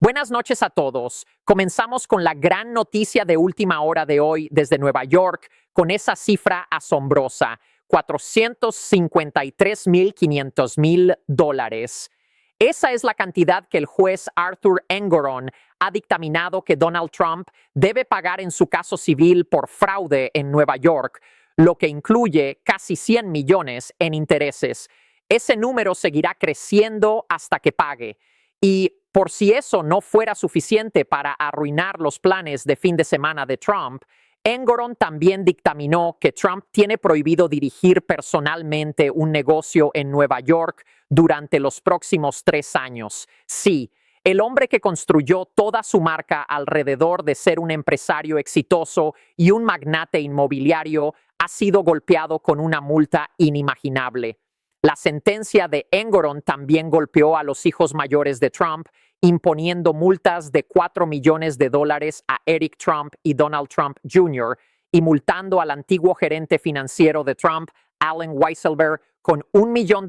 Buenas noches a todos. Comenzamos con la gran noticia de última hora de hoy desde Nueva York, con esa cifra asombrosa, $453,500,000. Esa es la cantidad que el juez Arthur Engoron ha dictaminado que Donald Trump debe pagar en su caso civil por fraude en Nueva York, lo que incluye casi 100 millones en intereses. Ese número seguirá creciendo hasta que pague. Y por si eso no fuera suficiente para arruinar los planes de fin de semana de Trump, Engoron también dictaminó que Trump tiene prohibido dirigir personalmente un negocio en Nueva York durante los próximos 3 años. Sí, el hombre que construyó toda su marca alrededor de ser un empresario exitoso y un magnate inmobiliario ha sido golpeado con una multa inimaginable. La sentencia de Engoron también golpeó a los hijos mayores de Trump, imponiendo multas de $4 millones a Eric Trump y Donald Trump Jr. y multando al antiguo gerente financiero de Trump, Allen Weisselberg, con $1 millón.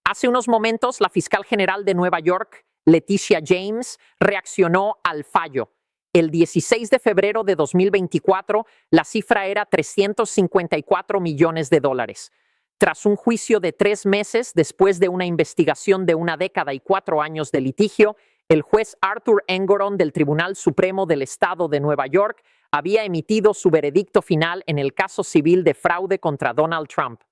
Hace unos momentos, la fiscal general de Nueva York, Leticia James, reaccionó al fallo. El 16 de febrero de 2024, la cifra era $354 millones. Tras un juicio de 3 meses después de una investigación de 1 década y 4 años de litigio, el juez Arthur Engoron del Tribunal Supremo del Estado de Nueva York había emitido su veredicto final en el caso civil de fraude contra Donald Trump.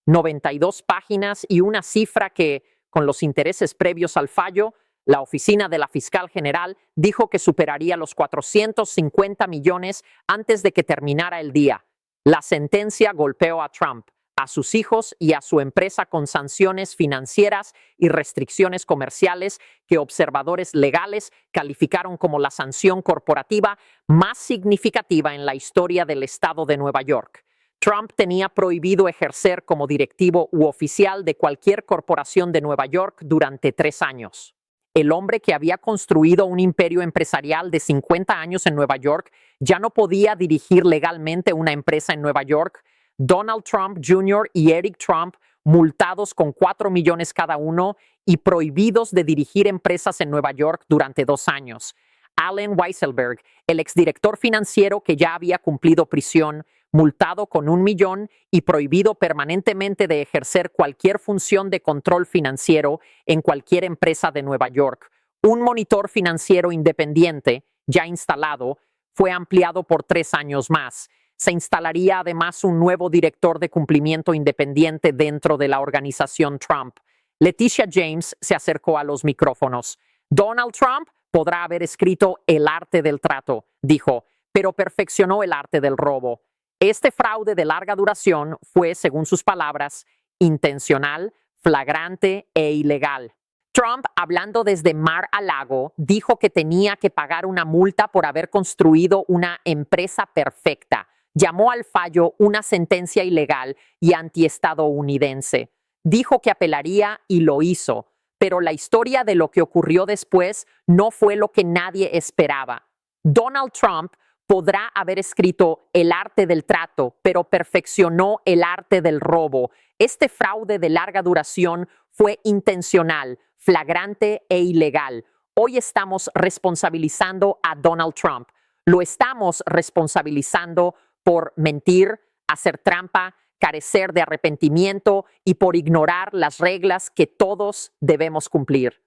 92 páginas y una cifra que, con los intereses previos al fallo, la oficina de la fiscal general dijo que superaría los 450 millones antes de que terminara el día. La sentencia golpeó a Trump, a sus hijos y a su empresa con sanciones financieras y restricciones comerciales que observadores legales calificaron como la sanción corporativa más significativa en la historia del estado de Nueva York. Trump tenía prohibido ejercer como directivo u oficial de cualquier corporación de Nueva York durante 3 años. El hombre que había construido un imperio empresarial de 50 años en Nueva York ya no podía dirigir legalmente una empresa en Nueva York. Donald Trump Jr. y Eric Trump, multados con $4 millones cada uno y prohibidos de dirigir empresas en Nueva York durante 2 años. Allen Weisselberg, el exdirector financiero que ya había cumplido prisión, multado con $1 millón y prohibido permanentemente de ejercer cualquier función de control financiero en cualquier empresa de Nueva York. Un monitor financiero independiente, ya instalado, fue ampliado por 3 años más. Se instalaría además un nuevo director de cumplimiento independiente dentro de la organización Trump. Leticia James se acercó a los micrófonos. Donald Trump podrá haber escrito El arte del trato, dijo, pero perfeccionó el arte del robo. Este fraude de larga duración fue, según sus palabras, intencional, flagrante e ilegal. Trump, hablando desde Mar-a-Lago, dijo que tenía que pagar una multa por haber construido una empresa perfecta. Llamó al fallo una sentencia ilegal y antiestadounidense. Dijo que apelaría y lo hizo, pero la historia de lo que ocurrió después no fue lo que nadie esperaba. Donald Trump podrá haber escrito El arte del trato, pero perfeccionó el arte del robo. Este fraude de larga duración fue intencional, flagrante e ilegal. Hoy estamos responsabilizando a Donald Trump. Lo estamos responsabilizando por mentir, hacer trampa, carecer de arrepentimiento y por ignorar las reglas que todos debemos cumplir.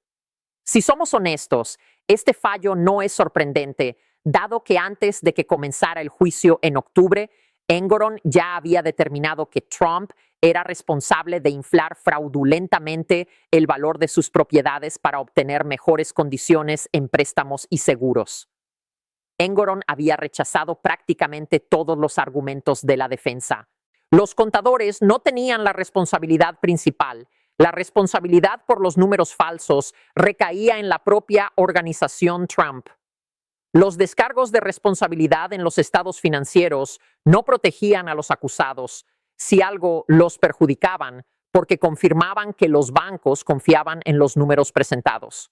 Si somos honestos, este fallo no es sorprendente, dado que antes de que comenzara el juicio en octubre, Engoron ya había determinado que Trump era responsable de inflar fraudulentamente el valor de sus propiedades para obtener mejores condiciones en préstamos y seguros. Engoron había rechazado prácticamente todos los argumentos de la defensa. Los contadores no tenían la responsabilidad principal. La responsabilidad por los números falsos recaía en la propia organización Trump. Los descargos de responsabilidad en los estados financieros no protegían a los acusados. Si algo, los perjudicaban, porque confirmaban que los bancos confiaban en los números presentados.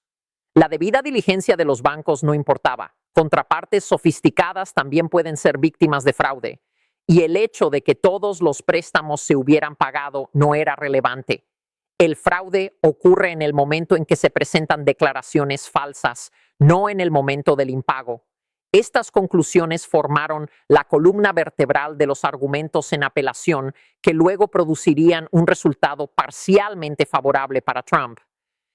La debida diligencia de los bancos no importaba. Contrapartes sofisticadas también pueden ser víctimas de fraude. Y el hecho de que todos los préstamos se hubieran pagado no era relevante. El fraude ocurre en el momento en que se presentan declaraciones falsas, no en el momento del impago. Estas conclusiones formaron la columna vertebral de los argumentos en apelación que luego producirían un resultado parcialmente favorable para Trump.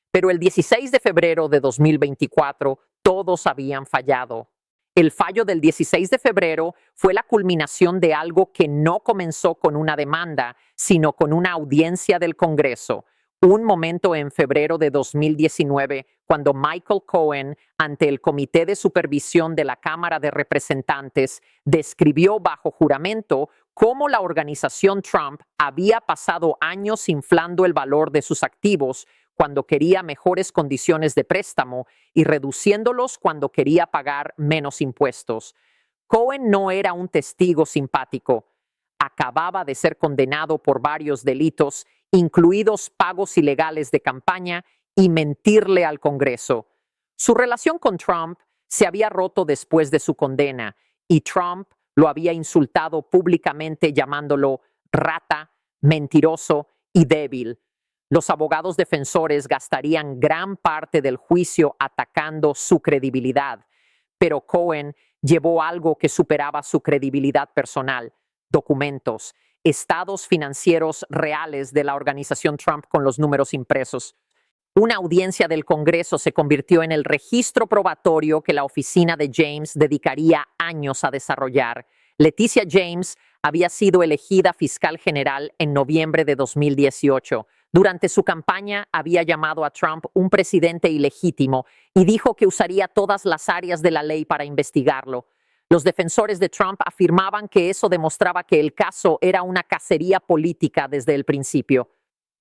Pero el 16 de febrero de 2024, todos habían fallado. El fallo del 16 de febrero fue la culminación de algo que no comenzó con una demanda, sino con una audiencia del Congreso. Un momento en febrero de 2019, cuando Michael Cohen, ante el Comité de Supervisión de la Cámara de Representantes, describió bajo juramento cómo la organización Trump había pasado años inflando el valor de sus activos cuando quería mejores condiciones de préstamo y reduciéndolos cuando quería pagar menos impuestos. Cohen no era un testigo simpático. Acababa de ser condenado por varios delitos, incluidos pagos ilegales de campaña y mentirle al Congreso. Su relación con Trump se había roto después de su condena y Trump lo había insultado públicamente llamándolo rata, mentiroso y débil. Los abogados defensores gastarían gran parte del juicio atacando su credibilidad, pero Cohen llevó algo que superaba su credibilidad personal: documentos, estados financieros reales de la organización Trump con los números impresos. Una audiencia del Congreso se convirtió en el registro probatorio que la oficina de James dedicaría años a desarrollar. Leticia James había sido elegida fiscal general en noviembre de 2018. Durante su campaña había llamado a Trump un presidente ilegítimo y dijo que usaría todas las áreas de la ley para investigarlo. Los defensores de Trump afirmaban que eso demostraba que el caso era una cacería política desde el principio.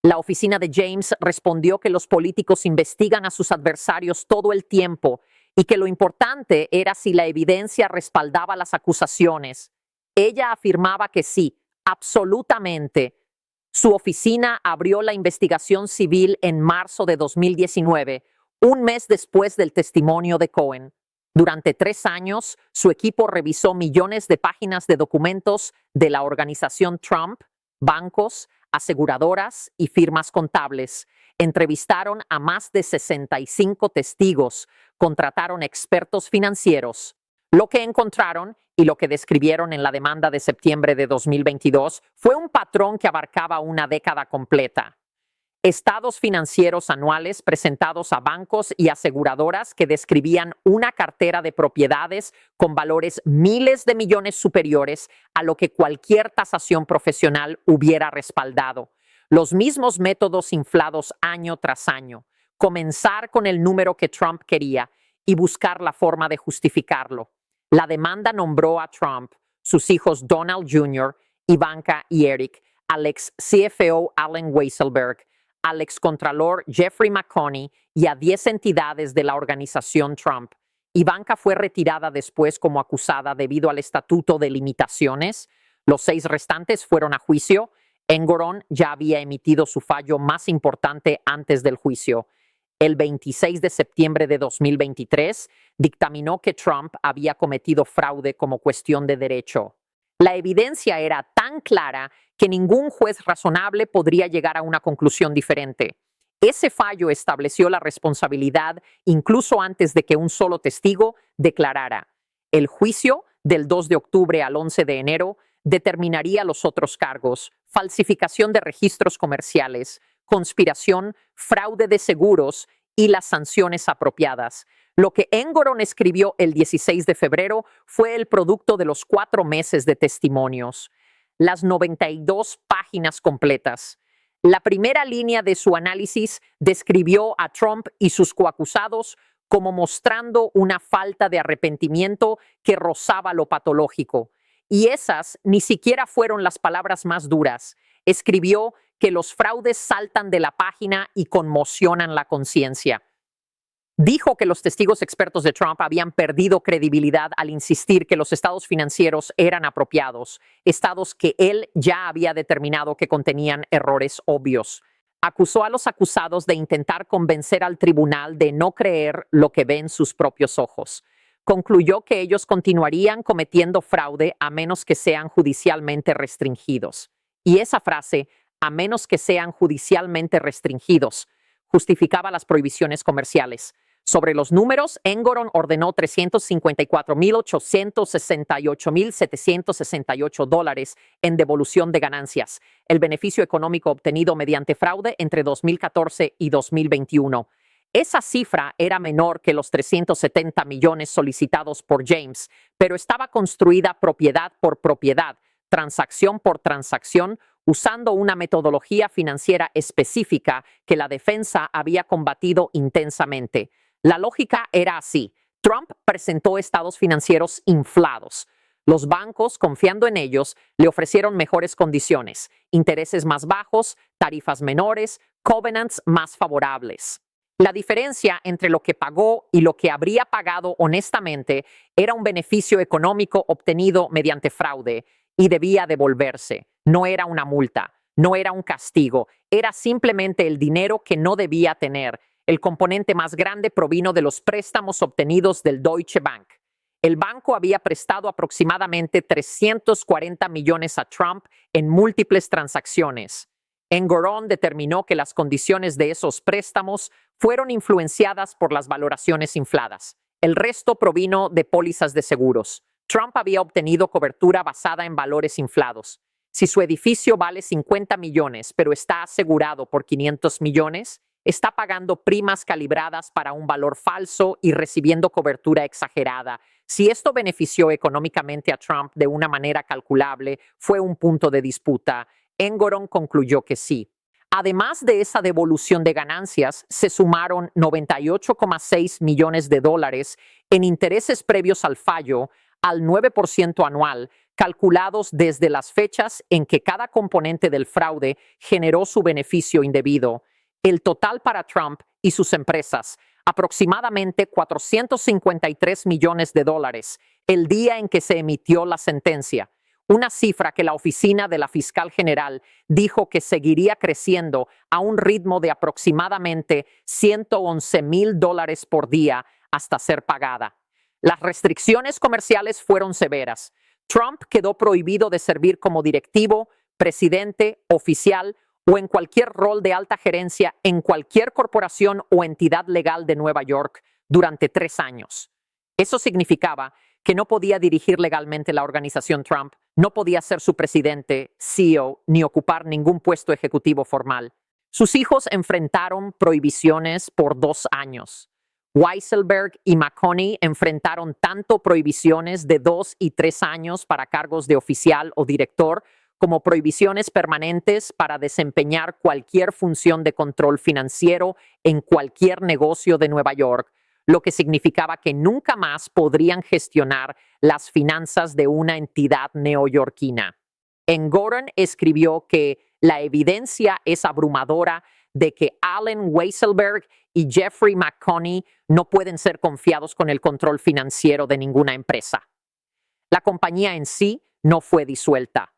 La oficina de James respondió que los políticos investigan a sus adversarios todo el tiempo y que lo importante era si la evidencia respaldaba las acusaciones. Ella afirmaba que sí, absolutamente. Su oficina abrió la investigación civil en marzo de 2019, un mes después del testimonio de Cohen. Durante 3 años, su equipo revisó millones de páginas de documentos de la organización Trump, bancos, aseguradoras y firmas contables. Entrevistaron a más de 65 testigos, contrataron expertos financieros. Lo que encontraron y lo que describieron en la demanda de septiembre de 2022 fue un patrón que abarcaba una década completa. Estados financieros anuales presentados a bancos y aseguradoras que describían una cartera de propiedades con valores miles de millones superiores a lo que cualquier tasación profesional hubiera respaldado. Los mismos métodos inflados año tras año. Comenzar con el número que Trump quería y buscar la forma de justificarlo. La demanda nombró a Trump, sus hijos Donald Jr., Ivanka y Eric, al ex CFO Allen Weisselberg, al excontralor Jeffrey McConney y a 10 entidades de la organización Trump. Ivanka fue retirada después como acusada debido al estatuto de limitaciones. Los 6 restantes fueron a juicio. Engoron ya había emitido su fallo más importante antes del juicio. El 26 de septiembre de 2023, dictaminó que Trump había cometido fraude como cuestión de derecho. La evidencia era tan clara que ningún juez razonable podría llegar a una conclusión diferente. Ese fallo estableció la responsabilidad incluso antes de que un solo testigo declarara. El juicio, del 2 de octubre al 11 de enero, determinaría los otros cargos: falsificación de registros comerciales, conspiración, fraude de seguros y las sanciones apropiadas. Lo que Engoron escribió el 16 de febrero fue el producto de los 4 meses de testimonios. Las 92 páginas completas. La primera línea de su análisis describió a Trump y sus coacusados como mostrando una falta de arrepentimiento que rozaba lo patológico. Y esas ni siquiera fueron las palabras más duras. Escribió que los fraudes saltan de la página y conmocionan la conciencia. Dijo que los testigos expertos de Trump habían perdido credibilidad al insistir que los estados financieros eran apropiados, estados que él ya había determinado que contenían errores obvios. Acusó a los acusados de intentar convencer al tribunal de no creer lo que ven sus propios ojos. Concluyó que ellos continuarían cometiendo fraude a menos que sean judicialmente restringidos. Y esa frase a menos que sean judicialmente restringidos, justificaba las prohibiciones comerciales. Sobre los números, Engoron ordenó $354,868,768 en devolución de ganancias, el beneficio económico obtenido mediante fraude entre 2014 y 2021. Esa cifra era menor que los 370 millones solicitados por James, pero estaba construida propiedad por propiedad, transacción por transacción, usando una metodología financiera específica que la defensa había combatido intensamente. La lógica era así. Trump presentó estados financieros inflados. Los bancos, confiando en ellos, le ofrecieron mejores condiciones, intereses más bajos, tarifas menores, covenants más favorables. La diferencia entre lo que pagó y lo que habría pagado honestamente era un beneficio económico obtenido mediante fraude y debía devolverse. No era una multa, no era un castigo, era simplemente el dinero que no debía tener. El componente más grande provino de los préstamos obtenidos del Deutsche Bank. El banco había prestado aproximadamente 340 millones a Trump en múltiples transacciones. Engoron determinó que las condiciones de esos préstamos fueron influenciadas por las valoraciones infladas. El resto provino de pólizas de seguros. Trump había obtenido cobertura basada en valores inflados. Si su edificio vale 50 millones, pero está asegurado por 500 millones, está pagando primas calibradas para un valor falso y recibiendo cobertura exagerada. Si esto benefició económicamente a Trump de una manera calculable, fue un punto de disputa. Engoron concluyó que sí. Además de esa devolución de ganancias, se sumaron $98,6 millones en intereses previos al fallo, al 9% anual, calculados desde las fechas en que cada componente del fraude generó su beneficio indebido. El total para Trump y sus empresas, aproximadamente $453 millones, el día en que se emitió la sentencia, una cifra que la oficina de la fiscal general dijo que seguiría creciendo a un ritmo de aproximadamente $111,000 por día hasta ser pagada. Las restricciones comerciales fueron severas. Trump quedó prohibido de servir como directivo, presidente, oficial o en cualquier rol de alta gerencia en cualquier corporación o entidad legal de Nueva York durante 3 años. Eso significaba que no podía dirigir legalmente la organización Trump, no podía ser su presidente, CEO, ni ocupar ningún puesto ejecutivo formal. Sus hijos enfrentaron prohibiciones por 2 años. Weisselberg y McConney enfrentaron tanto prohibiciones de 2 y 3 años para cargos de oficial o director, como prohibiciones permanentes para desempeñar cualquier función de control financiero en cualquier negocio de Nueva York, lo que significaba que nunca más podrían gestionar las finanzas de una entidad neoyorquina. Engoron escribió que la evidencia es abrumadora de que Allen Weisselberg y Jeffrey McConney no pueden ser confiados con el control financiero de ninguna empresa. La compañía en sí no fue disuelta.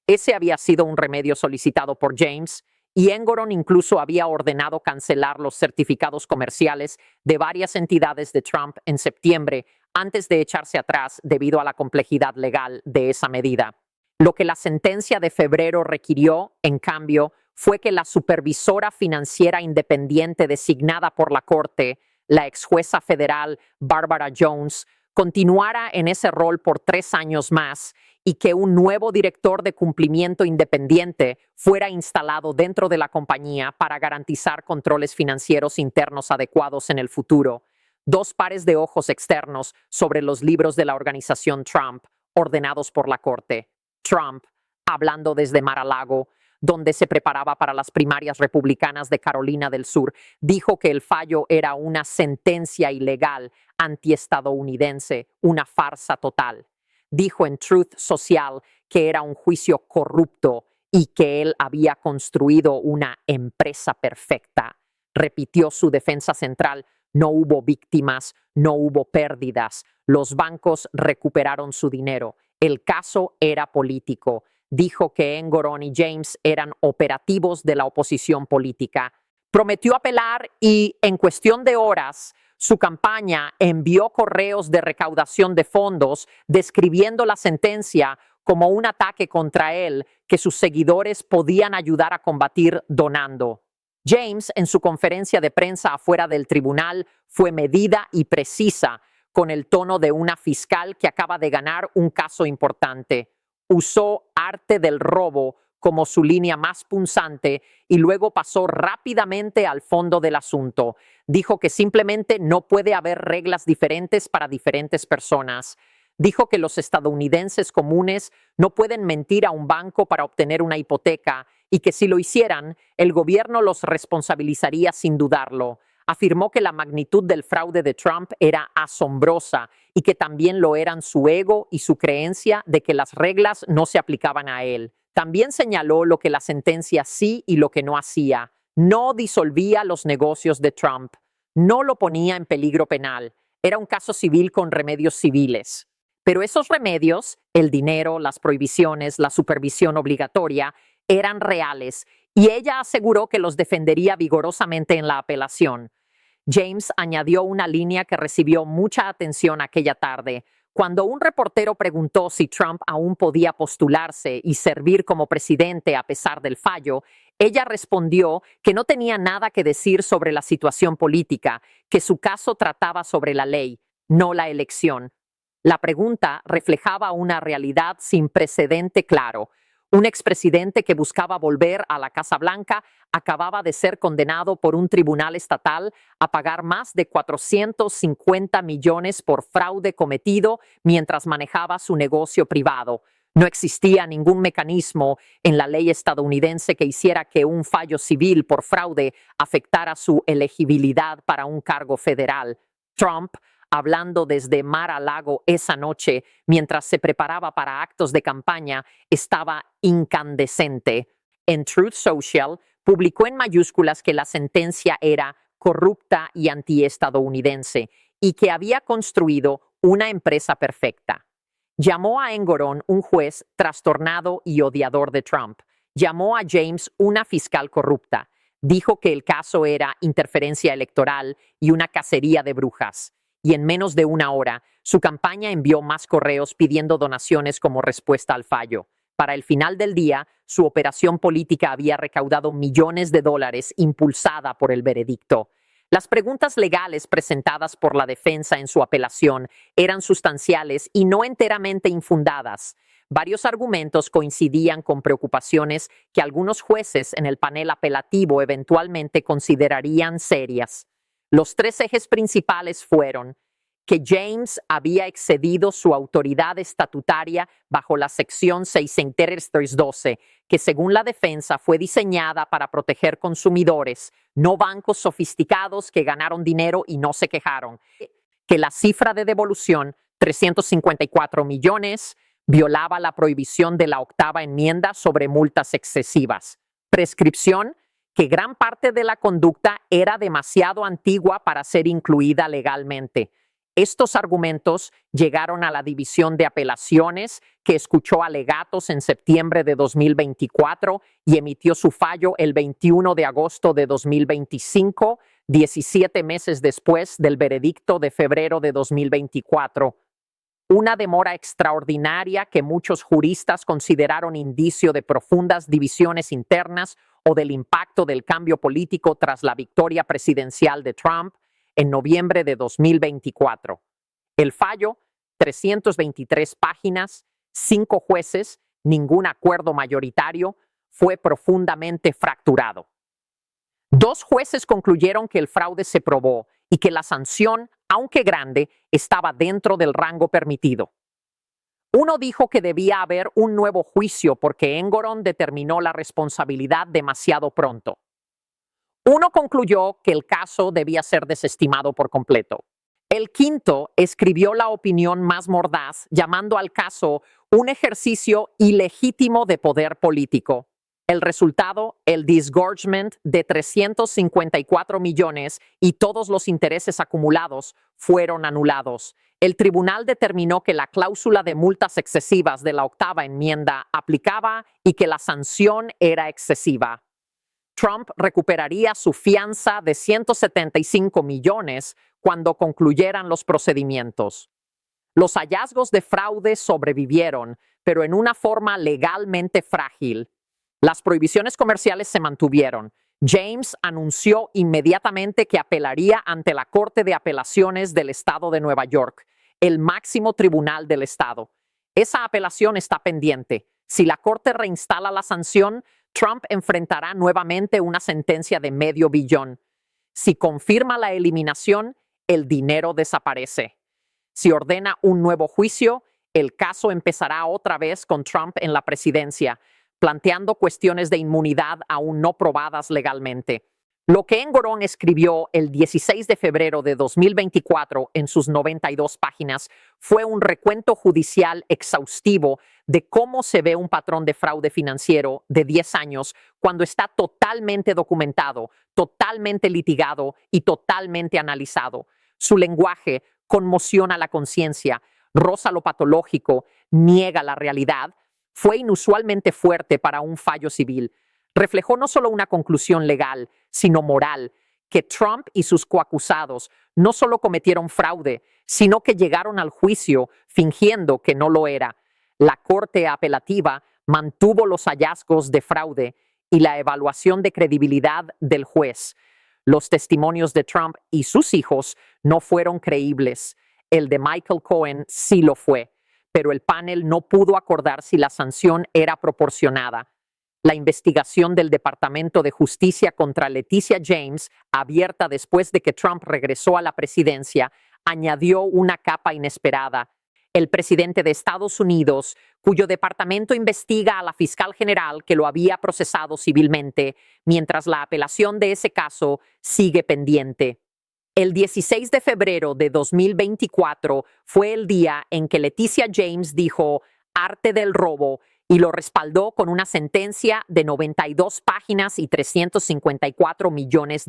Ese había sido un remedio solicitado por James, y Engoron incluso había ordenado cancelar los certificados comerciales de varias entidades de Trump en septiembre, antes de echarse atrás debido a la complejidad legal de esa medida. Lo que la sentencia de febrero requirió, en cambio, fue que la supervisora financiera independiente designada por la Corte, la ex jueza federal Barbara Jones, continuara en ese rol por 3 años más y que un nuevo director de cumplimiento independiente fuera instalado dentro de la compañía para garantizar controles financieros internos adecuados en el futuro. 2 pares de ojos externos sobre los libros de la organización Trump, ordenados por la Corte. Trump, hablando desde Mar-a-Lago, donde se preparaba para las primarias republicanas de Carolina del Sur, dijo que el fallo era una sentencia ilegal antiestadounidense, una farsa total. Dijo en Truth Social que era un juicio corrupto y que él había construido una empresa perfecta. Repitió su defensa central: no hubo víctimas, no hubo pérdidas, los bancos recuperaron su dinero, el caso era político. Dijo que Engoron y James eran operativos de la oposición política. Prometió apelar y, en cuestión de horas, su campaña envió correos de recaudación de fondos describiendo la sentencia como un ataque contra él que sus seguidores podían ayudar a combatir donando. James, en su conferencia de prensa afuera del tribunal, fue medida y precisa, con el tono de una fiscal que acaba de ganar un caso importante. Usó arte del robo como su línea más punzante y luego pasó rápidamente al fondo del asunto. Dijo que simplemente no puede haber reglas diferentes para diferentes personas. Dijo que los estadounidenses comunes no pueden mentir a un banco para obtener una hipoteca y que si lo hicieran, el gobierno los responsabilizaría sin dudarlo. Afirmó que la magnitud del fraude de Trump era asombrosa y que también lo eran su ego y su creencia de que las reglas no se aplicaban a él. También señaló lo que la sentencia sí y lo que no hacía. No disolvía los negocios de Trump. No lo ponía en peligro penal. Era un caso civil con remedios civiles. Pero esos remedios, el dinero, las prohibiciones, la supervisión obligatoria, eran reales y ella aseguró que los defendería vigorosamente en la apelación. James añadió una línea que recibió mucha atención aquella tarde. Cuando un reportero preguntó si Trump aún podía postularse y servir como presidente a pesar del fallo, ella respondió que no tenía nada que decir sobre la situación política, que su caso trataba sobre la ley, no la elección. La pregunta reflejaba una realidad sin precedente claro. Un expresidente que buscaba volver a la Casa Blanca acababa de ser condenado por un tribunal estatal a pagar más de 450 millones por fraude cometido mientras manejaba su negocio privado. No existía ningún mecanismo en la ley estadounidense que hiciera que un fallo civil por fraude afectara su elegibilidad para un cargo federal. Trump, hablando desde Mar-a-Lago esa noche, mientras se preparaba para actos de campaña, estaba incandescente. En Truth Social, publicó en mayúsculas que la sentencia era corrupta y antiestadounidense y que había construido una empresa perfecta. Llamó a Engoron un juez trastornado y odiador de Trump. Llamó a James una fiscal corrupta. Dijo que el caso era interferencia electoral y una cacería de brujas. Y en menos de una hora, su campaña envió más correos pidiendo donaciones como respuesta al fallo. Para el final del día, su operación política había recaudado millones de dólares impulsada por el veredicto. Las preguntas legales presentadas por la defensa en su apelación eran sustanciales y no enteramente infundadas. Varios argumentos coincidían con preocupaciones que algunos jueces en el panel apelativo eventualmente considerarían serias. Los tres ejes principales fueron que James había excedido su autoridad estatutaria bajo la sección 612, que según la defensa fue diseñada para proteger consumidores, no bancos sofisticados que ganaron dinero y no se quejaron, que la cifra de devolución, 354 millones, violaba la prohibición de la octava enmienda sobre multas excesivas. Prescripción, que gran parte de la conducta era demasiado antigua para ser incluida legalmente. Estos argumentos llegaron a la División de Apelaciones, que escuchó alegatos en septiembre de 2024 y emitió su fallo el 21 de agosto de 2025, 17 meses después del veredicto de febrero de 2024. Una demora extraordinaria que muchos juristas consideraron indicio de profundas divisiones internas o del impacto del cambio político tras la victoria presidencial de Trump en noviembre de 2024. El fallo, 323 páginas, 5 jueces, ningún acuerdo mayoritario, fue profundamente fracturado. 2 jueces concluyeron que el fraude se probó y que la sanción, aunque grande, estaba dentro del rango permitido. Uno dijo que debía haber un nuevo juicio porque Engoron determinó la responsabilidad demasiado pronto. Uno concluyó que el caso debía ser desestimado por completo. El quinto escribió la opinión más mordaz, llamando al caso un ejercicio ilegítimo de poder político. El resultado, el disgorgement de 354 millones y todos los intereses acumulados fueron anulados. El tribunal determinó que la cláusula de multas excesivas de la octava enmienda aplicaba y que la sanción era excesiva. Trump recuperaría su fianza de 175 millones cuando concluyeran los procedimientos. Los hallazgos de fraude sobrevivieron, pero en una forma legalmente frágil. Las prohibiciones comerciales se mantuvieron. James anunció inmediatamente que apelaría ante la Corte de Apelaciones del Estado de Nueva York, el máximo tribunal del estado. Esa apelación está pendiente. Si la Corte reinstala la sanción, Trump enfrentará nuevamente una sentencia de $500 millones. Si confirma la eliminación, el dinero desaparece. Si ordena un nuevo juicio, el caso empezará otra vez con Trump en la presidencia, planteando cuestiones de inmunidad aún no probadas legalmente. Lo que Engoron escribió el 16 de febrero de 2024 en sus 92 páginas fue un recuento judicial exhaustivo de cómo se ve un patrón de fraude financiero de 10 años cuando está totalmente documentado, totalmente litigado y totalmente analizado. Su lenguaje conmociona la conciencia, roza lo patológico, niega la realidad. Fue inusualmente fuerte para un fallo civil. Reflejó no solo una conclusión legal, sino moral, que Trump y sus coacusados no solo cometieron fraude, sino que llegaron al juicio fingiendo que no lo era. La Corte Apelativa mantuvo los hallazgos de fraude y la evaluación de credibilidad del juez. Los testimonios de Trump y sus hijos no fueron creíbles. El de Michael Cohen sí lo fue, pero el panel no pudo acordar si la sanción era proporcionada. La investigación del Departamento de Justicia contra Leticia James, abierta después de que Trump regresó a la presidencia, añadió una capa inesperada. El presidente de Estados Unidos, cuyo departamento investiga a la fiscal general que lo había procesado civilmente, mientras la apelación de ese caso sigue pendiente. El 16 de febrero de 2024 fue el día en que Leticia James dijo "arte del robo" y lo respaldó con una sentencia de 92 páginas y $354 millones.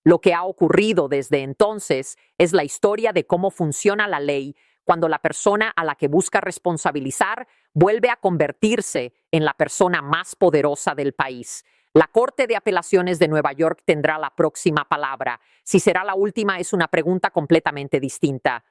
Lo que ha ocurrido desde entonces es la historia de cómo funciona la ley cuando la persona a la que busca responsabilizar vuelve a convertirse en la persona más poderosa del país. La Corte de Apelaciones de Nueva York tendrá la próxima palabra. Si será la última es una pregunta completamente distinta.